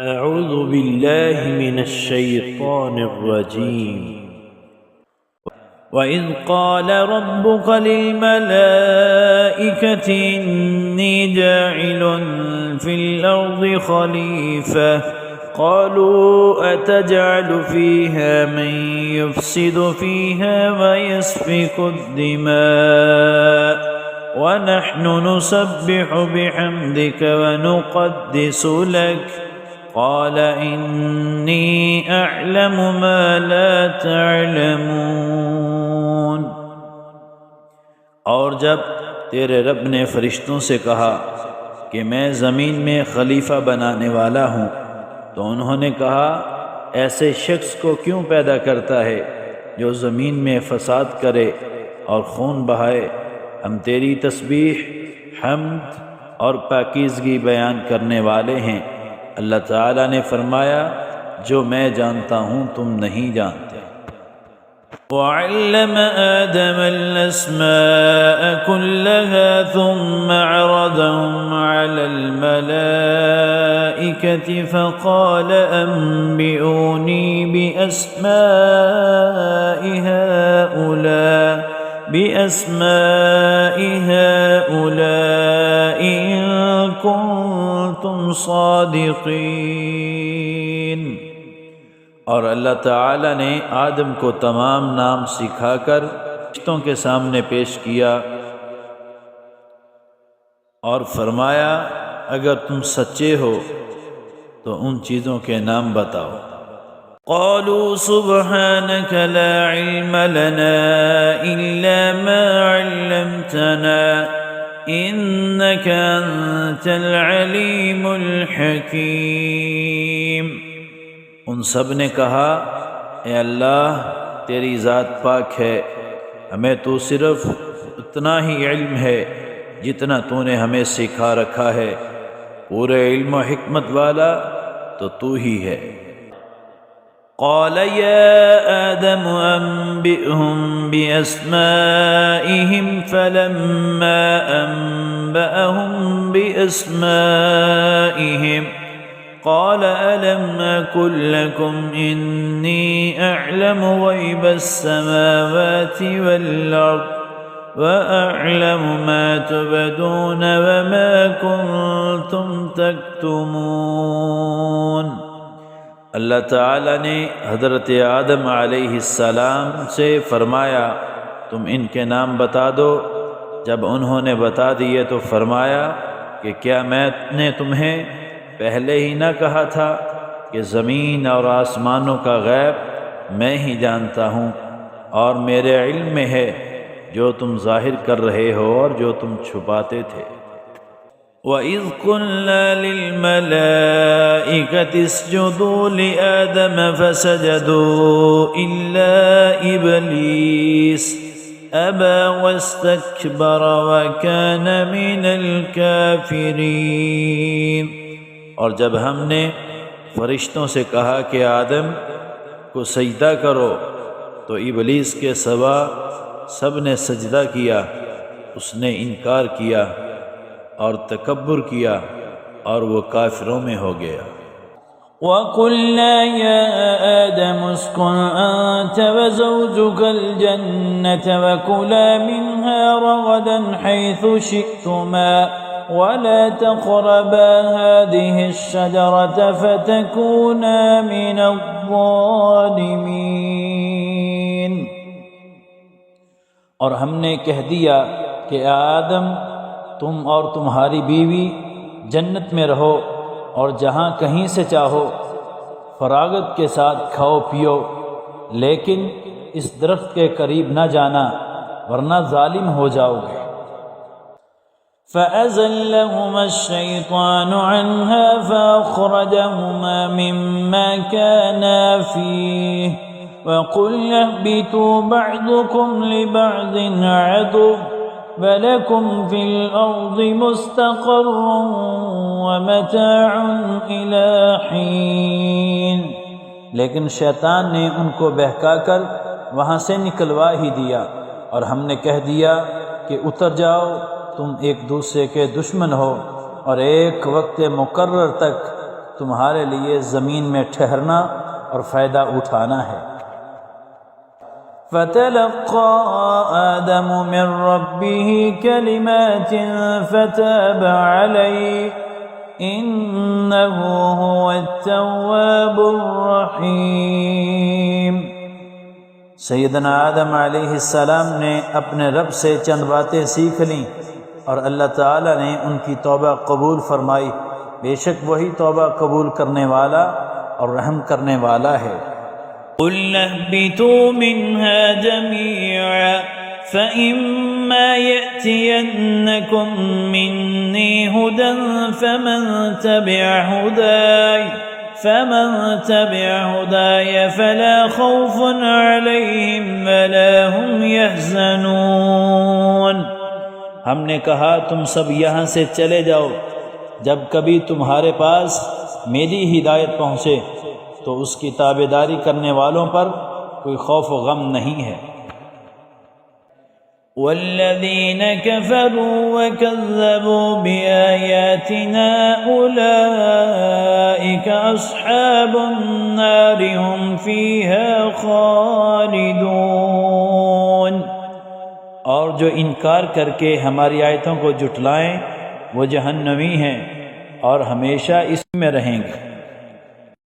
أعوذ بالله من الشيطان الرجيم. وإذ قال ربك للملائكة إني جاعل في الأرض خليفة قالوا أتجعل فيها من يفسد فيها ويسفك الدماء ونحن نسبح بحمدك ونقدس لك قال إني أعلم ما لا تعلمون۔ اور جب تیرے رب نے فرشتوں سے کہا کہ میں زمین میں خلیفہ بنانے والا ہوں، تو انہوں نے کہا ایسے شخص کو کیوں پیدا کرتا ہے جو زمین میں فساد کرے اور خون بہائے؟ ہم تیری تسبیح، حمد اور پاکیزگی بیان کرنے والے ہیں۔ اللہ تعالیٰ نے فرمایا جو میں جانتا ہوں تم نہیں جانتے۔ وَعَلَّمَ آدَمَ الْأَسْمَاءَ كُلَّهَا ثُمَّ عَرَضَهُمْ عَلَى الْمَلَائِكَةِ فَقَالَ أَنبِئُونِي بِأَسْمَاءِ هَؤُلَاءِ إِن كُنتُمْ صَادِقِينَ۔ اور اللہ تعالی نے آدم کو تمام نام سکھا کر فرشتوں کے سامنے پیش کیا اور فرمایا اگر تم سچے ہو تو ان چیزوں کے نام بتاؤ۔ قالوا سبحانك لا علم لنا إلا ما علمتنا إنك أنت العليم الحكيم۔ ان سب نے کہا اے اللہ تیری ذات پاک ہے، ہمیں تو صرف اتنا ہی علم ہے جتنا تو نے ہمیں سکھا رکھا ہے، پورے علم و حکمت والا تو تو ہی ہے۔ قال يا آدم أنبئهم بأسمائهم فلما أنبأهم بأسمائهم قال ألم أقل لكم إني أعلم غيب السماوات والأرض وأعلم ما تبدون وما كنتم تكتمون۔ اللہ تعالی نے حضرت آدم علیہ السلام سے فرمایا تم ان کے نام بتا دو۔ جب انہوں نے بتا دیے تو فرمایا کہ کیا میں نے تمہیں پہلے ہی نہ کہا تھا کہ زمین اور آسمانوں کا غیب میں ہی جانتا ہوں، اور میرے علم میں ہے جو تم ظاہر کر رہے ہو اور جو تم چھپاتے تھے۔ وَإِذْ قُلْنَا لِلْمَلَائِكَةِ اسْجُدُوا لِآدَمَ فَسَجَدُوا إِلَّا إِبْلِيسَ أَبَى وَاسْتَكْبَرَ وَكَانَ مِنَ الْكَافِرِينَ۔ اور جب ہم نے فرشتوں سے کہا کہ آدم کو سجدہ کرو تو ابلیس کے سوا سب نے سجدہ کیا، اس نے انکار کیا اور تکبر کیا اور وہ کافروں میں ہو گیا۔ وَقُلْنَا يَا آدَمُ اسْكُنْ أَنْتَ وَزَوْجُكَ الْجَنَّةَ وَكُلَا مِنْهَا رَغَدًا حَيْثُ شِئْتُمَا وَلَا تَقْرَبَا هَذِهِ الشَّجَرَةَ فَتَكُونَا مِنَ الظَّالِمِينَ۔ اور ہم نے کہہ دیا کہ آدم تم اور تمہاری بیوی جنت میں رہو اور جہاں کہیں سے چاہو فراغت کے ساتھ کھاؤ پیو، لیکن اس درخت کے قریب نہ جانا ورنہ ظالم ہو جاؤ گے۔ فَأَزَلَّهُمَا الشَّيْطَانُ عَنْهَا فَأَخْرَجَهُمَا مِمَّا كَانَا فِيهِ وَقُلْنَا اهْبِطُوا بَعْضُكُمْ لِبَعْضٍ عَدُوٌّ وَلَكُمْ فِي الْأَرْضِ مُسْتَقَرٌّ وَمَتَاعٌ إِلَىٰ حِينٍ۔ لیکن شیطان نے ان کو بہکا کر وہاں سے نکلوا ہی دیا، اور ہم نے کہہ دیا کہ اتر جاؤ، تم ایک دوسرے کے دشمن ہو، اور ایک وقت مقرر تک تمہارے لیے زمین میں ٹھہرنا اور فائدہ اٹھانا ہے۔ فَتَلَقَّى آدَمُ مِن رَّبِّهِ كَلِمَاتٍ فَتَابَ عَلَيْهِ إِنَّهُ هُوَ التَّوَّابُ الرَّحِيمُ۔ سیدنا آدم علیہ السلام نے اپنے رب سے چند باتیں سیکھ لیں اور اللہ تعالیٰ نے ان کی توبہ قبول فرمائی، بے شک وہی توبہ قبول کرنے والا اور رحم کرنے والا ہے۔ قُلْنَا اهْبِطُوا مِنْهَا جَمِيعًا فَإِمَّا يَأْتِيَنَّكُم مِّنِّي هُدًى فَمَن تَبِعَ هُدَايَ فَلَا خَوْفٌ عَلَيْهِمْ وَلَا هُمْ يَحْزَنُونَ۔ ہم نے کہا تم سب یہاں سے چلے جاؤ، جب کبھی تمہارے پاس میری ہدایت پہنچے تو اس کی تابعداری کرنے والوں پر کوئی خوف و غم نہیں ہے۔ والذین کفروا وکذبوا بآیاتنا اولئک اصحاب النار هم فیہا خالدون۔ اور جو انکار کر کے ہماری آیتوں کو جھٹلائیں وہ جہنمی ہیں اور ہمیشہ اس میں رہیں گے۔